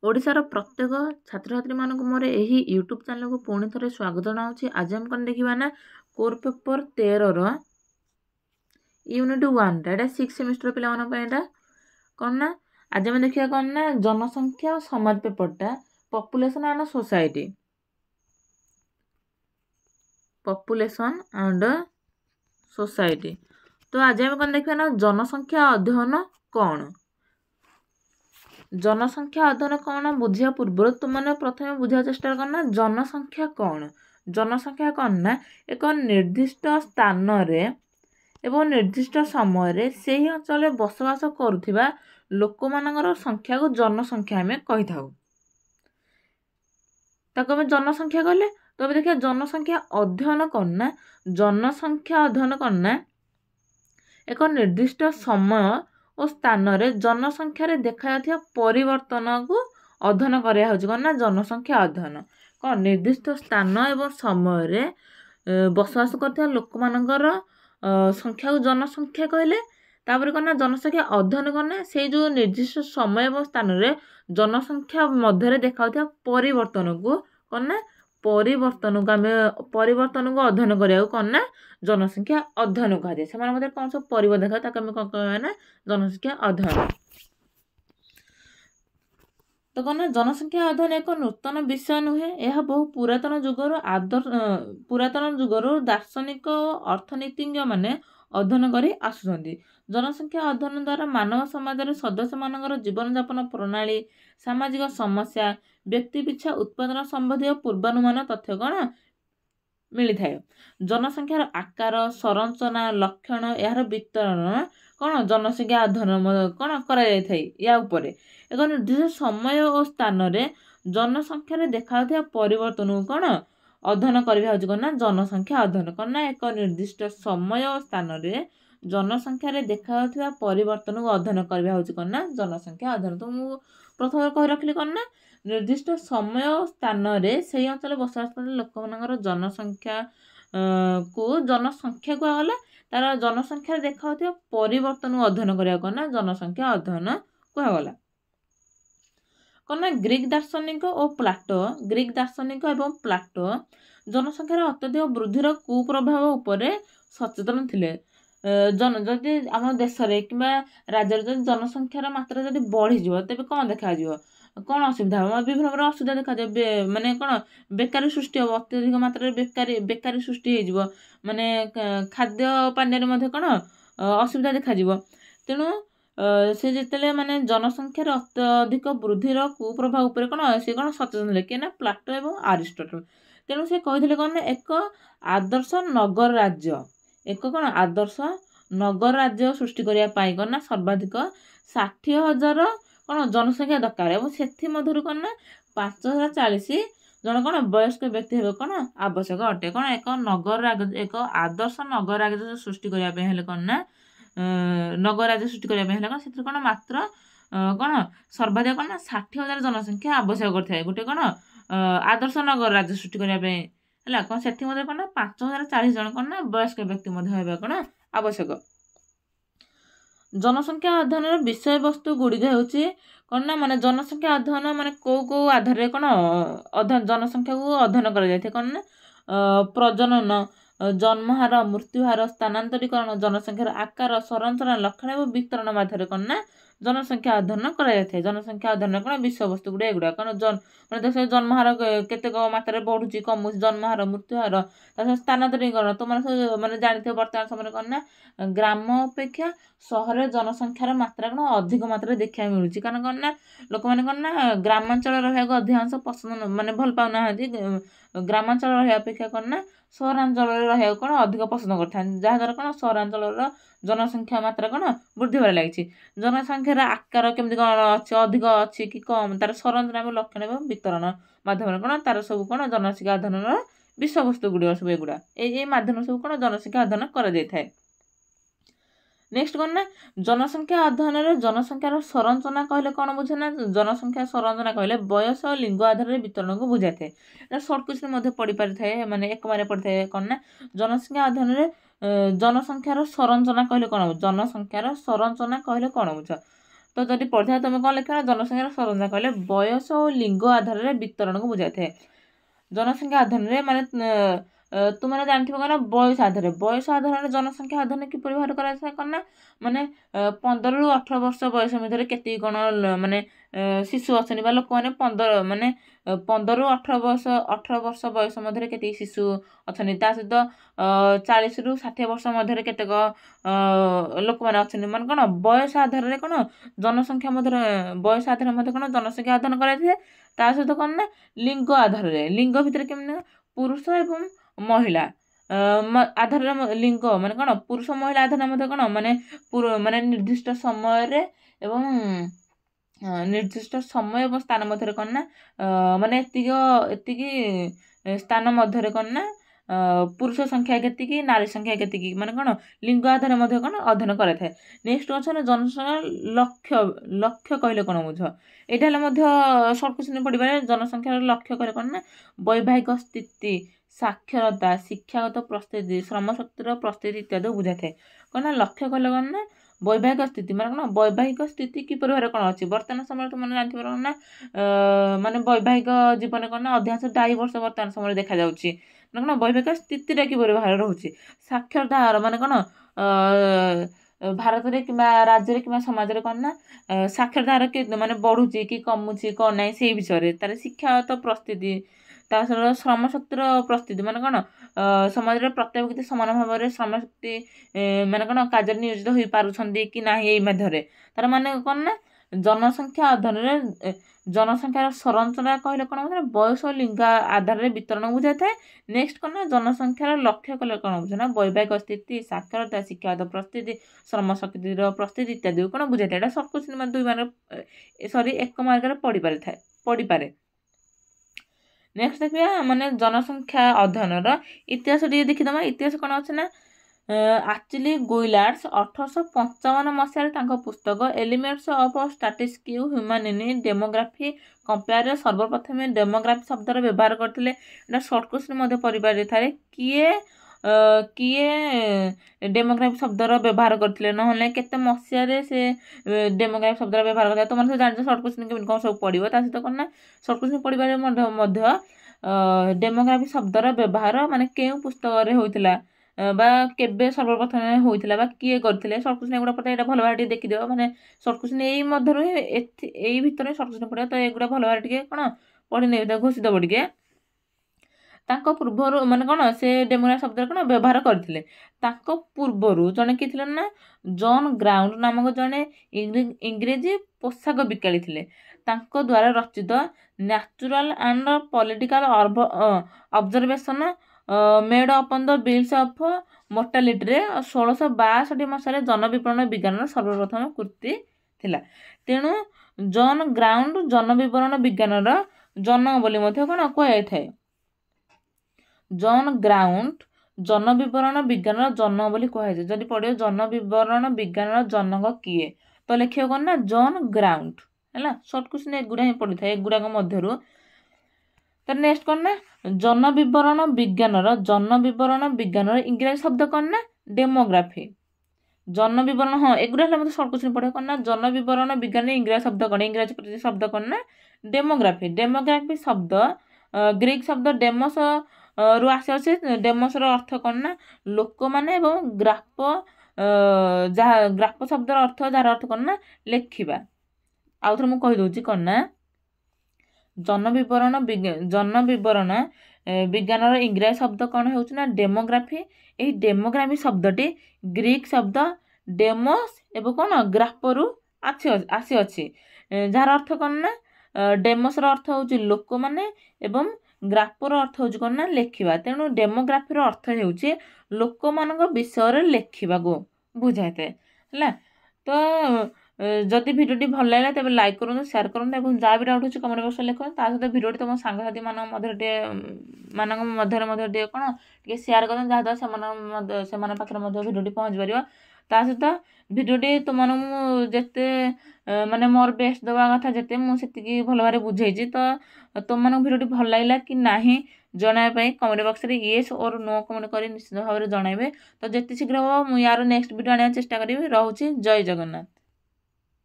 ओडिशार प्रत्येक छात्र छात्री मानक मोर यही यूट्यूब चैनल को पुणी थे स्वागत जनाऊँ। आज हम कौन देखा ना कोर पेपर 13 यूनिट 1 एटा 6 सेमिस्टर पे कौन ना आज हम देखिए कौन ना जनसंख्या और समाज पेपरटा population and society population and society. तो आज हम कौन देखिए ना जनसंख्या अध्ययन कौन जनसंख्या अध्ययन कौन बुझा पूर्व तुमने प्रथम बुझा चेष्टा करना जनसंख्या कौन ना एक निर्दिष्ट स्थान एवं निर्दिष्ट समय से ही अंचल बसवास करुवा लोक मान संख्या को जनसंख्या आम कही था जनसंख्या कहले। तो देखिए जनसंख्या अध्ययन करना जनसंख्या अध्ययन करना एक निर्दिष्ट समय और स्थान रे जनसंख्या देखा परिवर्तन को अध्ययन करना जनसंख्या अध्ययन कौन निर्दिष्ट स्थान एवं समय बसवास कर लोक मानकर संख्या को जनसंख्या कहले। तापर करना जनसंख्या अध्ययन करना से जो निर्दिष्ट समय और स्थान रे जनसंख्या मध्य देखा परिवर्तन को करना परिवर्तन को अध्ययन करा करना जनसंख्या अध्ययन कहुए से कौन सब परिवर्तन देखा कौन कहना जनसंख्या अध्ययन। तो कौन जनसंख्या अध्ययन एक नूतन विषय नुहे यह बहु पुरातन जुगर दार्शनिक अर्थनीतिज्ञ माने अध्ययन करी आसुचंदी। जनसंख्या अध्ययन द्वारा मानव समाज सदस्य मानकर जीवन यापन प्रणाली सामाजिक समस्या व्यक्ति पिछा उत्पादन संबंधी पूर्वानुमान तथ्य कौन मिली थाए। जनसंख्यार आकार संरचना लक्षण यार वितरण कौन जनसंख्या अध्ययन कौन करा उपर एक निर्दिष्ट समय और स्थान रे जनसंख्या देखा परिवर्तन को कौन अध्ययन करना जनसंख्या अध्ययन करना एक निर्दिष्ट समय और स्थान रे जनसंख्या देखा परिवर्तन को अध्ययन करना जनसंख्या अध्ययन। तो मुझे प्रथम कही रखी करना निर्दिष्ट समय और स्थान रे से अंचल बसवास कर लोक मान जनसंख्या को गला तार जनसंख्या देखा परिवर्तन को अध्ययन करना जनसंख्या अध्ययन कहगला। कौन ग्रीक दार्शनिक और प्लाटो जनसंख्यार अत्यधिक वृद्धिर कुप्रभाव उपर सचेतन थिले। जदि आम देश कि राज्य जनसंख्यार मात्रा जब बढ़ी तेज कौन देखा कौन असुविधा हम विभिन्न प्रकार असुविधा देखा माने कौन बेकारी सृष्टि हम अत्यधिक मात्रा बेकारी सृष्टि हो माने खाद्य पानी कौन असुविधा देखा तेणु से जिते माने जनसंख्यार अत्यधिक वृद्धिर कुप्रभाव उपर कौन से कौन सचेतन थे कि प्लाटो एवं आरिस्टोटल। तेणु से कही कौन एक आदर्श नगर राज्य एक कौन आदर्श नगर राज्य सृष्टि करने कौन सर्वाधिक 60,000 कौन जनसंख्या दरकार और से मधुर कौन 5,040 जन कौन वयस्क व्यक्ति हे कौन आवश्यक अटे। कौन एक आदर्श नगर राज्य सृष्टि करने कौन ना नगर राज्य सृष्टि करने कौन से कौन मात्र कौन सर्वाधिक कौन 60,000 जनसंख्या आवश्यक करता है गोटे कौन आदर्श नगर राज्य सृष्टि करने कौन से कौन 5,040 जन कौन ना वयस्क व्यक्ति कौन आवश्यक। जनसंख्या अध्ययन विषय वस्तु गुड़िक होची कौन ना माने जनसंख्या अध्ययन माने को आधार कौन जनसंख्या को अध्ययन कर कौन ना प्रजनन जन्महार मृत्युहार स्थानांतरीकरण जनसंख्यार आकार संरचना लक्षण और वितरण माध्यम कौन ना जनसंख्या अध्ययन कर जनसंख्या अध्ययन कौन विषय वस्तु गुड़ा एगुड़ा कौन मैंने देश जन्महार केत मात्रा बढ़ुची कमुच जन्महार मृत्युहार स्थानांतरीकरण तो मैंने जानते बर्तमान समय कौन ना ग्राम अपेक्षा सहर जनसंख्यार मात्रा कौन अधिक मात्रा देखा मिलूँ कारण कौन ना लोक मैंने कौन ना ग्रामांचल रहा अधिकांश पसंद माने भल पाऊना ग्रामांचल रहा अपेक्षा कौन ना सहरांचल रहा कौन अधिक पसंद करता जहाँद्वारा कौन सहरांचल जनसंख्या मात्रा कौन वृद्धि होगा लगी जनसंख्यार आकार केमती कौन अच्छे अधिक अच्छी कि कम तार संरचना और लक्षण और वितरण माध्यम कौन तार सब कौन जनसंख्या अध्ययन विषय वस्तु गुड़ सब एगुड़ा ये माध्यम सब कौन जनसंख्या अध्ययन कर। नेक्स्ट कौन ना जनसंख्या अध्ययन जनसंख्यार संरचना कहले कौन बुझे ना जनसंख्या संरचना कहले बयस और लिंग आधार वितरण को बुझाई था सर्ट क्वेश्चन पढ़ी पारि थाए माने एक बारे पढ़ी थाए कौन ना जनसंख्या अध्ययन जनसंख्यार संरचना कहले कौन जनसंख्यार संरचना कहले कौन बुझ ତ ଯଦି ପଢ଼ିଥାଏ ତୁମେ କ'ଣ ଲେଖିବ? ଜନସଂଖ୍ୟାର ସରଂକ୍ଷା କହିଲେ ବୟସ ଓ ଲିଙ୍ଗ ଆଧାରରେ ବିତରଣକୁ ବୁଝାଇଥାଏ। ଜନସଂଖ୍ୟା ଆଧାରରେ ମାନେ ତୁମେ ଜାଣିଥିବ କ'ଣ ବୟସ ଆଧାରରେ ଜନସଂଖ୍ୟା ଆଧାରରେ କିପରି ଭାବରେ କରାଯାଇଥାଏ କ'ଣ ନା ମାନେ 15ରୁ 18 ବର୍ଷ ବୟସ ମଧ୍ୟରେ କେତିକି କ'ଣ ମାନେ ଶିଶୁ ଅଛନ୍ତି ବା ଲୋକମାନେ 15ରୁ 18 ବର୍ଷ ବୟସ ମଧ୍ୟରେ କେତିକି ଶିଶୁ ଅଛନ୍ତି, ତା ସହିତ 40ରୁ 60 ବର୍ଷ ମଧ୍ୟରେ କେତେକ ଲୋକମାନେ ଅଛନ୍ତି। ମାନେ କ'ଣ ବୟସ ଆଧାରରେ କ'ଣ ଜନସଂଖ୍ୟା ମଧ୍ୟରେ ବୟସ ଆଧାରରେ ମଧ୍ୟ କ'ଣ ଜନସଂଖ୍ୟା ଆଧାର କରାଯାଇଥାଏ। ତା ସହିତ କ'ଣ ନା ଲିଙ୍ଗ ଆଧାରରେ, ଲିଙ୍ଗ ଭିତରେ କେମିତି ପୁରୁଷ ଏବଂ ମହିଳା ଆଧାରରେ ଲିଙ୍ଗ ମାନେ କ'ଣ ପୁରୁଷ ମହିଳା ଆଧାରରେ ମଧ୍ୟ କ'ଣ ମାନେ ନିର୍ଦ୍ଦିଷ୍ଟ ସମୟରେ ଏବଂ ନିର୍ଦ୍ଦିଷ୍ଟ ସମୟ ଏବଂ ସ୍ଥାନ ମଧ୍ୟରେ କ'ଣ ନା ମାନେ ଏତିକି ସ୍ଥାନ ମଧ୍ୟରେ କ'ଣ ନା ପୁରୁଷ ସଂଖ୍ୟା କେତିକି ନାରୀ ସଂଖ୍ୟା କେତିକି ମାନେ କ'ଣ ଲିଙ୍ଗ ଆଧାରରେ ମଧ୍ୟ କ'ଣ ଅଧ୍ୟୟନ କରାଇଥାଏ। ନେକ୍ସଟ ଅଛି ଜନସଂଖ୍ୟା ଲକ୍ଷ୍ୟ କହିଲେ କ'ଣ ବୁଝ? ଏଇଟା ହେଲେ ମଧ୍ୟ ସର୍ଟ କ୍ୱେଶ୍ଚନ ପଡ଼ିପାରେ। ଜନସଂଖ୍ୟାର ଲକ୍ଷ୍ୟ କହିଲେ କ'ଣ ନା ବୈବାହିକ ସ୍ଥିତି, ସାକ୍ଷରତା, ଶିକ୍ଷାଗତ ପ୍ରସ୍ତୁତି, ଶ୍ରମଶକ୍ତିର ପ୍ରସ୍ତୁତି ଇତ୍ୟାଦି ବୁଝାଇଥାଏ। କ'ଣ ନା ଲକ୍ଷ୍ୟ କହିଲେ କ'ଣ ନା ବୈବାହିକ ସ୍ଥିତି ମାନେ କ'ଣ ବୈବାହିକ ସ୍ଥିତି କିପରି ଭାବରେ କ'ଣ ଅଛି। ବର୍ତ୍ତମାନ ସମୟରେ ତୁମେ ଜାଣିଥିବ କ'ଣ ନା ମାନେ ବୈବାହିକ ଜୀବନରେ କ'ଣ ନା ଅଧିକାଂଶ ଡାଇଭର୍ସ ବର୍ତ୍ତମାନ ସମୟରେ ଦେଖାଯାଉଛି। ମାନେ କ'ଣ ବୈବାହିକ ସ୍ଥିତିଟା କିପରି ଭାବରେ ରହୁଛି। ସାକ୍ଷରତା ହାର ମାନେ କ'ଣ ଭାରତରେ କିମ୍ବା ରାଜ୍ୟରେ କିମ୍ବା ସମାଜରେ କ'ଣ ନା ସାକ୍ଷରତା ହାର ମାନେ ବଢ଼ୁଛି କି କମୁଛି କ'ଣ ନାହିଁ ସେଇ ବିଷୟରେ। ତାର ଶିକ୍ଷାଗତ ପ୍ରସ୍ତୁତି, ତା ସହିତ ଶ୍ରମଶକ୍ତିର ପ୍ରସ୍ତୁତି ମାନେ କ'ଣ ସମାଜରେ ପ୍ରତ୍ୟେକ ବ୍ୟକ୍ତି ସମାନ ଭାବରେ ଶ୍ରମଶକ୍ତି ମାନେ କ'ଣ କାର୍ଯ୍ୟରେ ନିୟୋଜିତ ହୋଇପାରୁଛନ୍ତି କି ନାହିଁ ଏଇ ମଧ୍ୟରେ। ତାର ମାନେ କ'ଣ ନା ଜନସଂଖ୍ୟା ଅଧ୍ୟୟନରେ ଜନସଂଖ୍ୟାର ସଂରଚନା କହିଲେ କ'ଣ ବୁଝେ? ବୟସ ଓ ଲିଙ୍ଗ ଆଧାରରେ ବିତରଣ ବୁଝାଇଥାଏ। ନେକ୍ସଟ କ'ଣ ନା ଜନସଂଖ୍ୟାର ଲକ୍ଷ୍ୟ କଲେ କ'ଣ ବୁଝେ? ନା ବୈବାହିକ ସ୍ଥିତି, ସାକ୍ଷରତା, ଶିକ୍ଷାଗତ ପ୍ରସ୍ତୁତି, ଶ୍ରମଶକ୍ତିର ପ୍ରସ୍ତୁତି ଇତ୍ୟାଦି କ'ଣ ବୁଝାଇଥାଏ। ଏଇଟା ସର୍ଟ କ୍ୱେଶ୍ଚନ ମାନେ 1 ମାର୍କରେ ପଡ଼ିପାରେ। ନେକ୍ସଟ ଦେଖିବା ମାନେ ଜନସଂଖ୍ୟା ଅଧ୍ୟୟନର ଇତିହାସ ଟିକେ ଦେଖିଦେବା। ଇତିହାସ କ'ଣ ଅଛି ନା ଆକ୍ଚୁଆଲି ଗୁଇଲାର୍ଡସ 1855 ମସିହାରେ ତାଙ୍କ ପୁସ୍ତକ elements of statistics human in demography କମ୍ପେୟାରରେ ସର୍ବପ୍ରଥମେ ଡେମୋଗ୍ରାଫି ଶବ୍ଦର ବ୍ୟବହାର କରିଥିଲେ। ଏଇଟା ସର୍ଟ କ୍ୱେଶ୍ଚନ ମଧ୍ୟ ପଡ଼ିପାରିଥାଏ। କିଏ ଡେମୋଗ୍ରାଫି ଶବ୍ଦର ବ୍ୟବହାର କରିଥିଲେ, ନହେଲେ କେତେ ମସିହାରେ ସେ ଡେମୋଗ୍ରାଫି ଶବ୍ଦର ବ୍ୟବହାର କରିଥିଲେ। ତୁମମାନେ ସବୁ ଜାଣିଛ ସର୍ଟ କ୍ୱେଶ୍ଚନ କେମିତି କ'ଣ ସବୁ ପଡ଼ିବ। ତା ସହିତ କ'ଣ ନା ସର୍ଟ କ୍ୱେଶ୍ଚନ ପଡ଼ିବାରେ ମଧ୍ୟ ଡେମୋଗ୍ରାଫି ଶବ୍ଦର ବ୍ୟବହାର ମାନେ କେଉଁ ପୁସ୍ତକରେ ହୋଇଥିଲା ବା କେବେ ସର୍ବପ୍ରଥମେ ହୋଇଥିଲା ବା କିଏ କରିଥିଲେ। ସର୍ଟ କ୍ୱେଶ୍ଚନ ଏଗୁଡ଼ା ପଡ଼ିଥାଏ। ଏଇଟା ଭଲ ଭାବରେ ଟିକେ ଦେଖିଦେବ। ମାନେ ସର୍ଟ କ୍ୱେଶ୍ଚନ ଏଇ ମଧ୍ୟରୁ ଏଇ ଭିତରେ ସର୍ଟ କ୍ୱେଶ୍ଚନ ପଡ଼ିବ। ତ ଏଗୁଡ଼ା ଭଲ ଭାବରେ ଟିକେ କ'ଣ ପଢ଼ି ନେବେ, ଘୋଷିଦେବ ଟିକେ। ତାଙ୍କ ପୂର୍ବରୁ ମାନେ କ'ଣ ସେ ଡେମୋଗ୍ରାଫି ଶବ୍ଦର କ'ଣ ବ୍ୟବହାର କରିଥିଲେ। ତାଙ୍କ ପୂର୍ବରୁ ଜଣେ କିଏ ଥିଲେ ନା ଜନ୍ ଗ୍ରାଉଣ୍ଡ ନାମକ ଜଣେ ଇଂରେଜୀ ପୋଷାକ ବିକାଳି ଥିଲେ। ତାଙ୍କ ଦ୍ୱାରା ରଚିତ natural and political observation made upon the bills of ମୋର୍ଟାଲିଟିରେ 1662 ମସିହାରେ ଜନବିବରଣ ବିଜ୍ଞାନର ସର୍ବପ୍ରଥମ କୃତି ଥିଲା। ତେଣୁ ଜନ୍ ଗ୍ରାଉଣ୍ଡ ଜନବିବରଣ ବିଜ୍ଞାନର ଜନକ ବୋଲି ମଧ୍ୟ କ'ଣ କୁହାଯାଇଥାଏ। ଜନ୍ ଗ୍ରାଉଣ୍ଡ ଜନବିବରଣ ବିଜ୍ଞାନର ଜନକ ବୋଲି କୁହାଯାଇଥାଏ। ଯଦି ପଡ଼ିବ ଜନବିବରଣ ବିଜ୍ଞାନର ଜନକ କିଏ ତ ଲେଖିବ କ'ଣ ନା ଜନ୍ ଗ୍ରାଉଣ୍ଡ ହେଲା। ସର୍ଟ କ୍ୱେଶ୍ଚନ ଏଗୁଡ଼ା ହିଁ ପଡ଼ିଥାଏ ଏଗୁଡ଼ାକ ମଧ୍ୟରୁ। ତ ନେକ୍ସଟ କ'ଣ ନା ଜନବିବରଣ ବିଜ୍ଞାନର ଇଂରାଜୀ ଶବ୍ଦ କ'ଣ ନା ଡେମୋଗ୍ରାଫି। ଜନବିବରଣ ଏଗୁଡ଼ା ହେଲେ ମୋତେ ସର୍ଟ କ୍ୱେଶ୍ଚନ ପଡ଼ିବ କ'ଣ ନା ଜନବିବରଣ ବିଜ୍ଞାନର ଇଂରାଜୀ ଶବ୍ଦ କ'ଣ, ଇଂରାଜୀ ଶବ୍ଦ କ'ଣ ନା ଡେମୋଗ୍ରାଫି। ଡେମୋଗ୍ରାଫି ଶବ୍ଦ ଗ୍ରୀକ ଶବ୍ଦ ଡେମୋସ ରୁ ଆସିଅଛି। ଡେମୋସର ଅର୍ଥ କ'ଣ ନା ଲୋକମାନେ ଏବଂ ଗ୍ରାପ ଶବ୍ଦର ଅର୍ଥ ଯାହାର ଅର୍ଥ କ'ଣ ନା ଲେଖିବା। ଆଉ ଥରେ ମୁଁ କହିଦେଉଛି କ'ଣ ନା ଜନବିବରଣ ବିଜ୍ଞାନର ଇଂରାଜୀ ଶବ୍ଦ କ'ଣ ହେଉଛି ନା ଡେମୋଗ୍ରାଫି। ଏହି ଡେମୋଗ୍ରାଫି ଶବ୍ଦଟି ଗ୍ରୀକ ଶବ୍ଦ ଡେମୋସ୍ ଏବଂ କ'ଣ ଗ୍ରାପରୁ ଆସିଅଛି, ଯାହାର ଅର୍ଥ କ'ଣ ନା ଡେମୋସର ଅର୍ଥ ହେଉଛି ଲୋକମାନେ ଏବଂ ଗ୍ରାପର ଅର୍ଥ ହେଉଛି କ'ଣ ନା ଲେଖିବା। ତେଣୁ ଡେମୋଗ୍ରାଫିର ଅର୍ଥ ହେଉଛି ଲୋକମାନଙ୍କ ବିଷୟରେ ଲେଖିବାକୁ ବୁଝାଇଥାଏ ହେଲା। ତ ଯଦି ଭିଡ଼ିଓଟି ଭଲ ଲାଗିଲା ତେବେ ଲାଇକ୍ କରନ୍ତୁ, ସେୟାର କରନ୍ତୁ ଏବଂ ଯାହା ବି ଡାଉଟ୍ ଅଛି କମେଣ୍ଟ ବକ୍ସରେ ଲେଖନ୍ତୁ। ତା ସହିତ ଭିଡ଼ିଓଟି ତୁମ ସାଙ୍ଗସାଥିମାନଙ୍କ ମଧ୍ୟରେ ଟିକେ କ'ଣ ଟିକେ ସେୟାର କରନ୍ତୁ, ଯାହାଦ୍ୱାରା ସେମାନଙ୍କ ପାଖରେ ମଧ୍ୟ ଭିଡ଼ିଓଟି ପହଞ୍ଚି ପାରିବ। ତା ସହିତ ଭିଡ଼ିଓଟି ତୁମମାନଙ୍କୁ ଯେତେ ମାନେ ମୋର ବେଷ୍ଟ ଦେବା କଥା ଯେତେ ମୁଁ ସେତିକି ଭଲ ଭାବରେ ବୁଝେଇଛି। ତ ତୁମମାନଙ୍କୁ ଭିଡ଼ିଓଟି ଭଲ ଲାଗିଲା କି ନାହିଁ ଜଣାଇବା ପାଇଁ କମେଣ୍ଟ ବକ୍ସରେ ୟେସ୍ ଓର୍ ନୋ କମେଣ୍ଟ କରି ନିଶ୍ଚିତ ଭାବରେ ଜଣାଇବେ। ତ ଯେତେ ଶୀଘ୍ର ହେବ ମୁଁ ୟାର ନେକ୍ସଟ ଭିଡ଼ିଓ ଆଣିବାକୁ ଚେଷ୍ଟା କରିବି। ରହୁଛି, ଜୟ ଜଗନ୍ନାଥ।